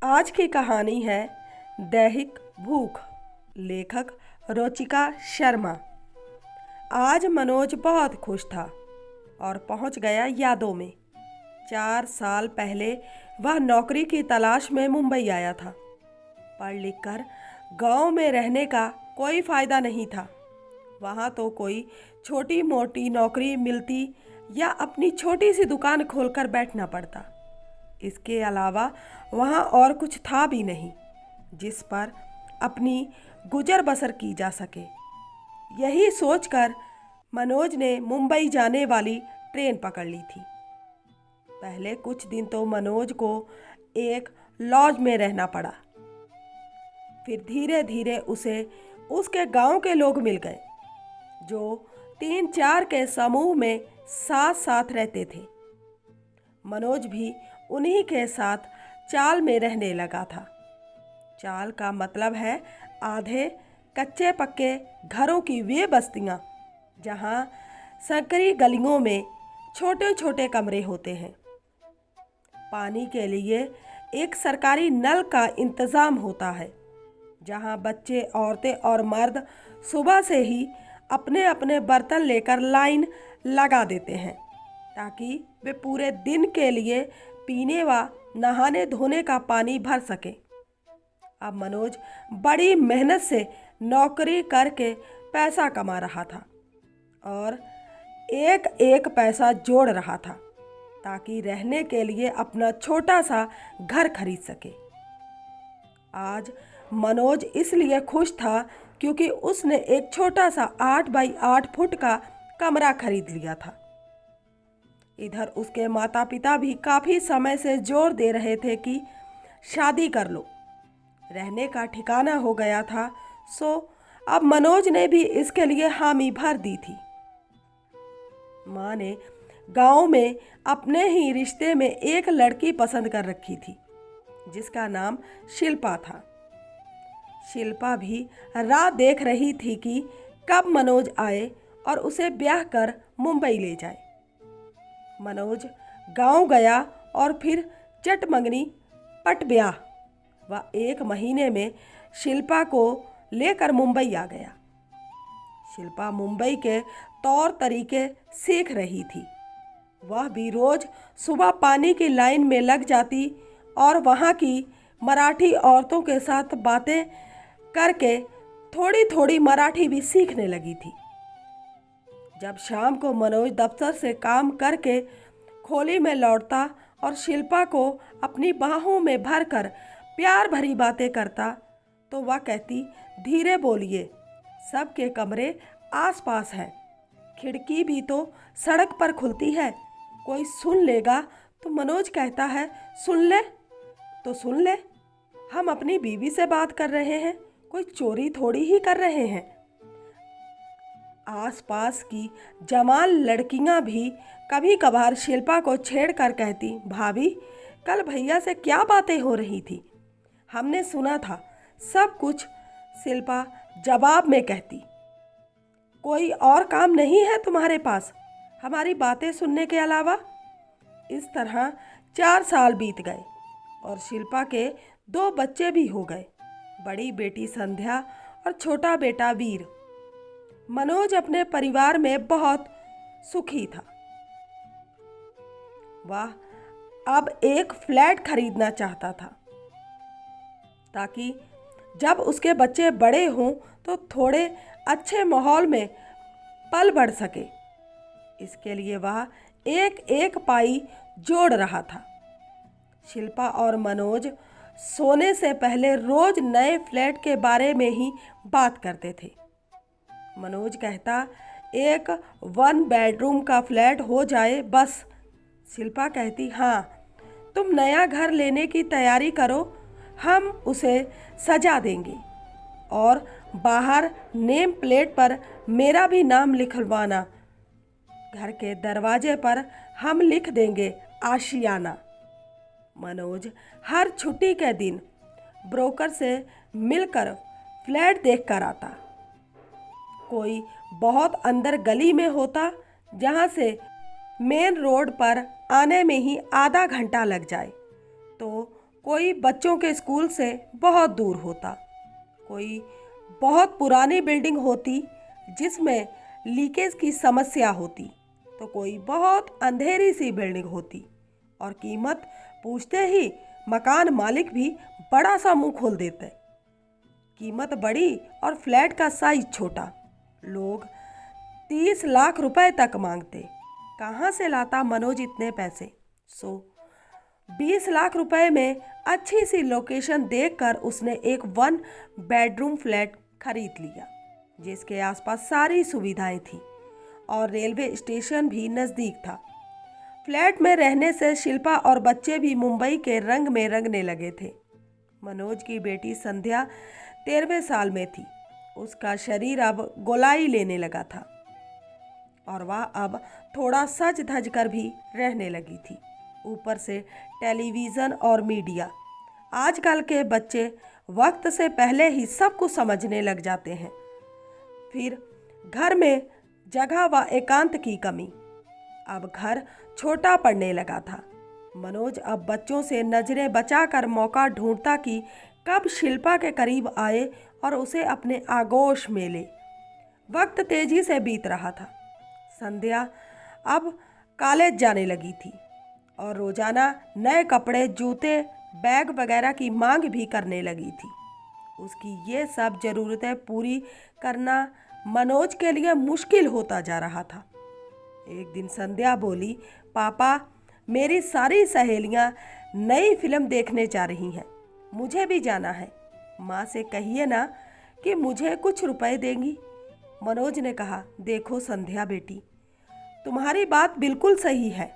आज की कहानी है दैहिक भूख। लेखक रुचिका शर्मा। आज मनोज बहुत खुश था और पहुंच गया यादों में। 4 साल पहले वह नौकरी की तलाश में मुंबई आया था। पढ़ लिख कर गाँव में रहने का कोई फ़ायदा नहीं था। वहाँ तो कोई छोटी मोटी नौकरी मिलती या अपनी छोटी सी दुकान खोलकर बैठना पड़ता। इसके अलावा वहाँ और कुछ था भी नहीं जिस पर अपनी गुजर बसर की जा सके। यही सोचकर मनोज ने मुंबई जाने वाली ट्रेन पकड़ ली थी। पहले कुछ दिन तो मनोज को एक लॉज में रहना पड़ा। फिर धीरे धीरे उसे उसके गांव के लोग मिल गए जो 3-4 के समूह में साथ साथ रहते थे। मनोज भी उन्हीं के साथ चाल में रहने लगा था। चाल का मतलब है आधे कच्चे पक्के घरों की वे बस्तियां जहां संकरी गलियों में छोटे छोटे कमरे होते हैं। पानी के लिए एक सरकारी नल का इंतज़ाम होता है जहां बच्चे, औरतें और मर्द सुबह से ही अपने अपने बर्तन लेकर लाइन लगा देते हैं ताकि वे पूरे दिन के लिए पीने व नहाने धोने का पानी भर सके। अब मनोज बड़ी मेहनत से नौकरी करके पैसा कमा रहा था और एक एक पैसा जोड़ रहा था ताकि रहने के लिए अपना छोटा सा घर खरीद सके। आज मनोज इसलिए खुश था क्योंकि उसने एक छोटा सा 8 बाई 8 फुट का कमरा खरीद लिया था। इधर उसके माता पिता भी काफ़ी समय से जोर दे रहे थे कि शादी कर लो। रहने का ठिकाना हो गया था, सो अब मनोज ने भी इसके लिए हामी भर दी थी। माँ ने गांव में अपने ही रिश्ते में एक लड़की पसंद कर रखी थी जिसका नाम शिल्पा था। शिल्पा भी राह देख रही थी कि कब मनोज आए और उसे ब्याह कर मुंबई ले जाए। मनोज गांव गया और फिर चटमंगनी पट ब्याह व 1 महीने में शिल्पा को लेकर मुंबई आ गया। शिल्पा मुंबई के तौर तरीके सीख रही थी। वह भी रोज़ सुबह पानी की लाइन में लग जाती और वहाँ की मराठी औरतों के साथ बातें करके थोड़ी थोड़ी मराठी भी सीखने लगी थी। जब शाम को मनोज दफ्तर से काम करके खोली में लौटता और शिल्पा को अपनी बाहों में भरकर प्यार भरी बातें करता तो वह कहती, धीरे बोलिए, सबके कमरे आसपास हैं, खिड़की भी तो सड़क पर खुलती है, कोई सुन लेगा। तो मनोज कहता है, सुन ले तो सुन ले, हम अपनी बीवी से बात कर रहे हैं, कोई चोरी थोड़ी ही कर रहे हैं। आसपास की जवान लड़कियां भी कभी कभार शिल्पा को छेड़कर कहती, भाभी कल भैया से क्या बातें हो रही थी, हमने सुना था सब कुछ। शिल्पा जवाब में कहती, कोई और काम नहीं है तुम्हारे पास हमारी बातें सुनने के अलावा। इस तरह 4 साल बीत गए और शिल्पा के 2 बच्चे भी हो गए, बड़ी बेटी संध्या और छोटा बेटा वीर। मनोज अपने परिवार में बहुत सुखी था। वह अब एक फ्लैट खरीदना चाहता था ताकि जब उसके बच्चे बड़े हों तो थोड़े अच्छे माहौल में पल बढ़ सके। इसके लिए वह एक एक पाई जोड़ रहा था। शिल्पा और मनोज सोने से पहले रोज नए फ्लैट के बारे में ही बात करते थे। मनोज कहता, एक 1 बेडरूम का फ्लैट हो जाए बस। शिल्पा कहती, हाँ तुम नया घर लेने की तैयारी करो, हम उसे सजा देंगे और बाहर नेम प्लेट पर मेरा भी नाम लिखवाना, घर के दरवाजे पर हम लिख देंगे आशियाना। मनोज हर छुट्टी के दिन ब्रोकर से मिलकर फ्लैट देख कर आता। कोई बहुत अंदर गली में होता जहाँ से मेन रोड पर आने में ही आधा घंटा लग जाए, तो कोई बच्चों के स्कूल से बहुत दूर होता, कोई बहुत पुरानी बिल्डिंग होती जिसमें लीकेज की समस्या होती, तो कोई बहुत अंधेरी सी बिल्डिंग होती और कीमत पूछते ही मकान मालिक भी बड़ा सा मुंह खोल देते। कीमत बड़ी और फ्लैट का साइज छोटा। लोग 30 लाख रुपए तक मांगते। कहाँ से लाता मनोज इतने पैसे? 20 लाख रुपए में अच्छी सी लोकेशन देखकर उसने एक 1 बेडरूम फ्लैट खरीद लिया, जिसके आसपास सारी सुविधाएं थी और रेलवे स्टेशन भी नज़दीक था। फ्लैट में रहने से शिल्पा और बच्चे भी मुंबई के रंग में रंगने लगे थे। मनोज की बेटी संध्या 13वें साल में थी। उसका शरीर अब गोलाई लेने लगा था और वह अब थोड़ा सज धज कर भी रहने लगी थी। ऊपर से टेलीविज़न और मीडिया। आजकल के बच्चे वक्त से पहले ही सब कुछ समझने लग जाते हैं। फिर घर में जगह व एकांत की कमी। अब घर छोटा पड़ने लगा था। मनोज अब बच्चों से नजरें बचाकर मौका ढूंढता कि कब शिल्पा के करीब आए और उसे अपने आगोश में ले। वक्त तेजी से बीत रहा था। संध्या अब कॉलेज जाने लगी थी और रोजाना नए कपड़े, जूते, बैग वगैरह की मांग भी करने लगी थी। उसकी ये सब ज़रूरतें पूरी करना मनोज के लिए मुश्किल होता जा रहा था। एक दिन संध्या बोली, पापा, मेरी सारी सहेलियां नई फिल्म देखने जा रही हैं, मुझे भी जाना है। माँ से कहिए ना कि मुझे कुछ रुपए देंगी। मनोज ने कहा, देखो संध्या बेटी, तुम्हारी बात बिल्कुल सही है।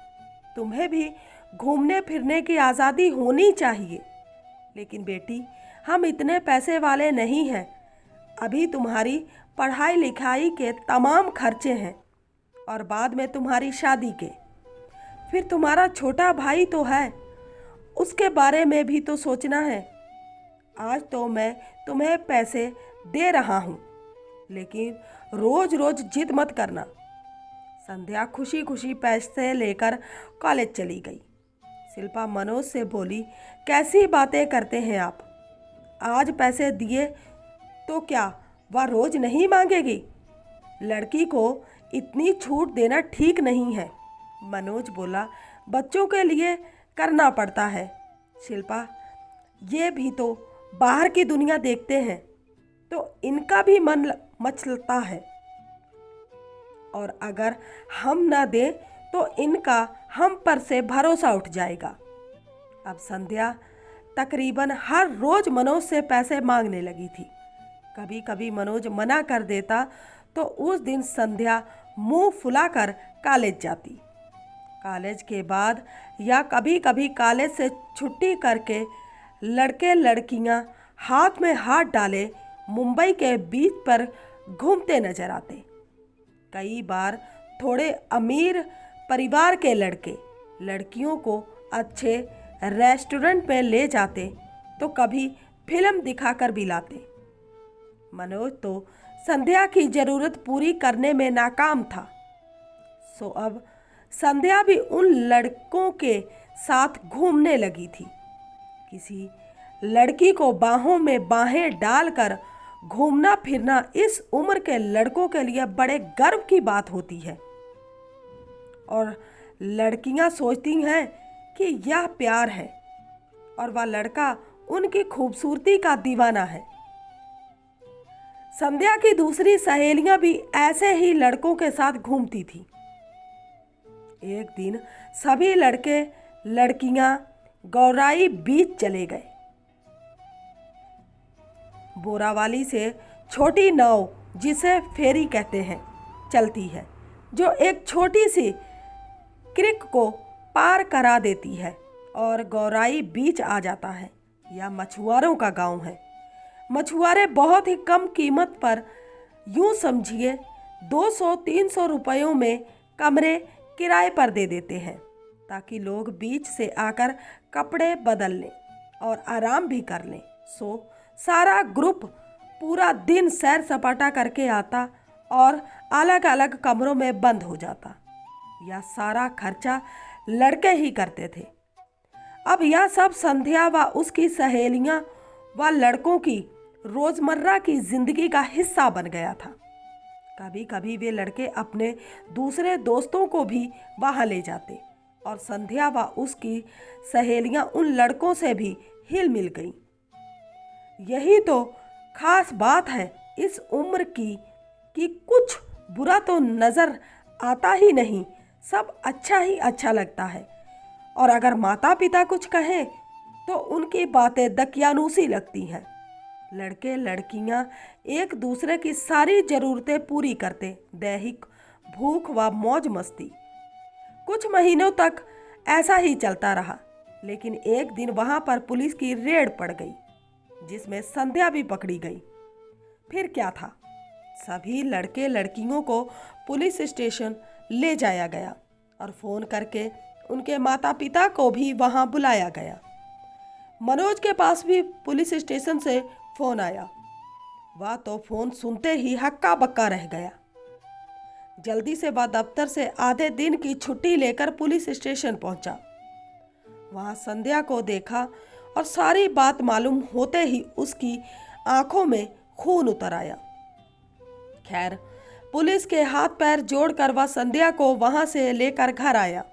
तुम्हें भी घूमने फिरने की आज़ादी होनी चाहिए, लेकिन बेटी, हम इतने पैसे वाले नहीं हैं। अभी तुम्हारी पढ़ाई लिखाई के तमाम खर्चे हैं और बाद में तुम्हारी शादी के। फिर तुम्हारा छोटा भाई तो है, उसके बारे में भी तो सोचना है। आज तो मैं तुम्हें पैसे दे रहा हूँ, लेकिन रोज रोज जिद मत करना। संध्या खुशी खुशी पैसे लेकर कॉलेज चली गई। शिल्पा मनोज से बोली, कैसी बातें करते हैं आप? आज पैसे दिए तो क्या वह रोज नहीं मांगेगी? लड़की को इतनी छूट देना ठीक नहीं है। मनोज बोला, बच्चों के लिए करना पड़ता है। शिल्पा, ये भी तो बाहर की दुनिया देखते हैं तो इनका भी मन मचलता है, और अगर हम ना दें तो इनका हम पर से भरोसा उठ जाएगा। अब संध्या तकरीबन हर रोज मनोज से पैसे मांगने लगी थी। कभी कभी मनोज मना कर देता तो उस दिन संध्या मुंह फुलाकर कॉलेज जाती। कॉलेज के बाद या कभी कभी कॉलेज से छुट्टी करके लड़के लड़कियां हाथ में हाथ डाले मुंबई के बीच पर घूमते नजर आते। कई बार थोड़े अमीर परिवार के लड़के लड़कियों को अच्छे रेस्टोरेंट में ले जाते तो कभी फिल्म दिखाकर भी लाते। मनोज तो संध्या की ज़रूरत पूरी करने में नाकाम था, सो अब संध्या भी उन लड़कों के साथ घूमने लगी थी। किसी लड़की को बाहों में बाहें डालकर घूमना फिरना इस उम्र के लड़कों के लिए बड़े गर्व की बात होती है, और लड़कियां सोचती हैं कि यह प्यार है और वह लड़का उनकी खूबसूरती का दीवाना है। संध्या की दूसरी सहेलियां भी ऐसे ही लड़कों के साथ घूमती थी। एक दिन सभी लड़के लड़कियां गौराई बीच चले गए। बोरावाली से छोटी नाव, जिसे फेरी कहते हैं, चलती है, जो एक छोटी सी क्रिक को पार करा देती है और गौराई बीच आ जाता है। यह मछुआरों का गांव है। मछुआरे बहुत ही कम कीमत पर, यूं समझिए 200-300 रुपयों में कमरे किराए पर दे देते हैं, ताकि लोग बीच से आकर कपड़े बदल लें और आराम भी कर लें। सो सारा ग्रुप पूरा दिन सैर सपाटा करके आता और अलग अलग कमरों में बंद हो जाता। यह सारा खर्चा लड़के ही करते थे। अब यह सब संध्या व उसकी सहेलियां व लड़कों की रोजमर्रा की जिंदगी का हिस्सा बन गया था। कभी कभी वे लड़के अपने दूसरे दोस्तों को भी वहां ले जाते और संध्या व उसकी सहेलियां उन लड़कों से भी हिल मिल गईं। यही तो खास बात है इस उम्र की कि कुछ बुरा तो नजर आता ही नहीं, सब अच्छा ही अच्छा लगता है। और अगर माता पिता कुछ कहें तो उनकी बातें दकियानूसी लगती हैं। लड़के लड़कियां एक दूसरे की सारी ज़रूरतें पूरी करते, दैहिक भूख व मौज मस्ती। कुछ महीनों तक ऐसा ही चलता रहा, लेकिन एक दिन वहां पर पुलिस की रेड पड़ गई, जिसमें संध्या भी पकड़ी गई। फिर क्या था, सभी लड़के लड़कियों को पुलिस स्टेशन ले जाया गया और फ़ोन करके उनके माता पिता को भी वहां बुलाया गया। मनोज के पास भी पुलिस स्टेशन से फ़ोन आया। वह तो फ़ोन सुनते ही हक्का बक्का रह गया। जल्दी से वह दफ्तर से आधे दिन की छुट्टी लेकर पुलिस स्टेशन पहुंचा। वहां संध्या को देखा और सारी बात मालूम होते ही उसकी आंखों में खून उतर आया। खैर, पुलिस के हाथ पैर जोड़कर वह संध्या को वहां से लेकर घर आया।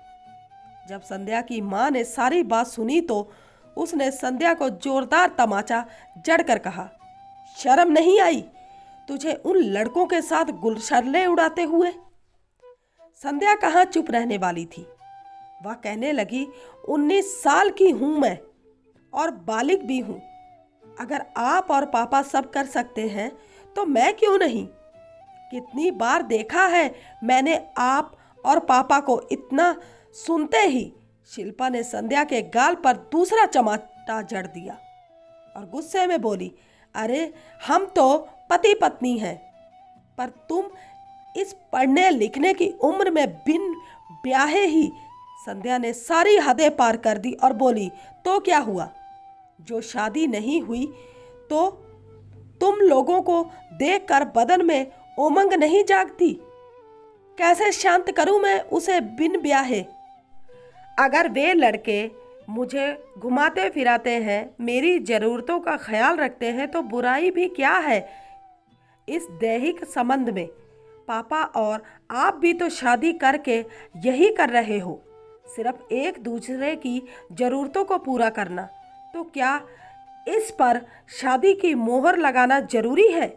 जब संध्या की मां ने सारी बात सुनी तो उसने संध्या को जोरदार तमाचा जड़कर कहा, शर्म नहीं आई तुझे उन लड़कों के साथ गुलशर्ले उड़ाते हुए? संध्या कहाँ चुप रहने वाली थी। वह कहने लगी, 19 साल की हूं मैं और बालिग भी हूं। अगर आप और पापा सब कर सकते हैं तो मैं क्यों नहीं? कितनी बार देखा है मैंने आप और पापा को इतना। सुनते ही शिल्पा ने संध्या के गाल पर दूसरा चमाटा जड़ दिया और गुस्से में बोली, अरे हम तो पति पत्नी हैं, पर तुम इस पढ़ने लिखने की उम्र में बिन ब्याहे ही। संध्या ने सारी हदें पार कर दी और बोली, तो क्या हुआ, जो शादी नहीं हुई तो तुम लोगों को देखकर बदन में उमंग नहीं जागती? कैसे शांत करूं मैं उसे बिन ब्याहे? अगर वे लड़के मुझे घुमाते फिराते हैं, मेरी ज़रूरतों का ख्याल रखते हैं, तो बुराई भी क्या है इस दैहिक संबंध में? पापा और आप भी तो शादी करके यही कर रहे हो, सिर्फ एक दूसरे की ज़रूरतों को पूरा करना। तो क्या इस पर शादी की मोहर लगाना ज़रूरी है?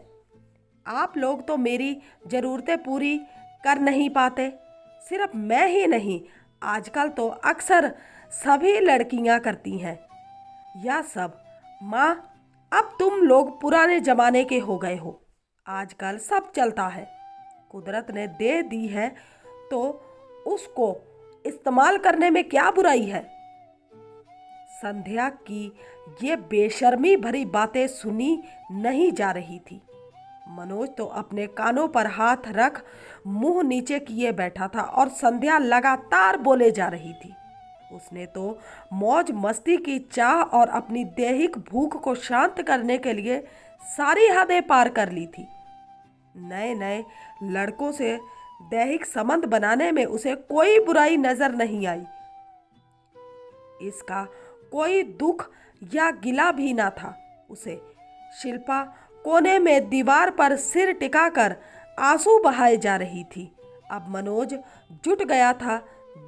आप लोग तो मेरी ज़रूरतें पूरी कर नहीं पाते। सिर्फ मैं ही नहीं, आजकल तो अक्सर सभी लड़कियां करती हैं यह सब। माँ, अब तुम लोग पुराने ज़माने के हो गए हो, आजकल सब चलता है। कुदरत ने दे दी है तो उसको इस्तेमाल करने में क्या बुराई है? संध्या की ये बेशर्मी भरी बातें सुनी नहीं जा रही थी। मनोज तो अपने कानों पर हाथ रख मुंह नीचे किए बैठा था और संध्या लगातार बोले जा रही थी। उसने तो मौज मस्ती की चाह और अपनी दैहिक भूख को शांत करने के लिए सारी हदें पार कर ली थी। नए नए लड़कों से दैहिक संबंध बनाने में उसे कोई बुराई नजर नहीं आई। इसका कोई दुख या गिला भी ना था उसे। शिल्पा कोने में दीवार पर सिर टिकाकर आंसू बहाए जा रही थी। अब मनोज जुट गया था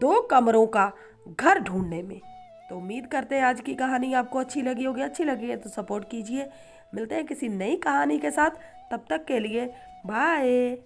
2 कमरों का घर ढूंढने में। तो उम्मीद करते हैं आज की कहानी आपको अच्छी लगी होगी। अच्छी लगी है तो सपोर्ट कीजिए। मिलते हैं किसी नई कहानी के साथ, तब तक के लिए बाय।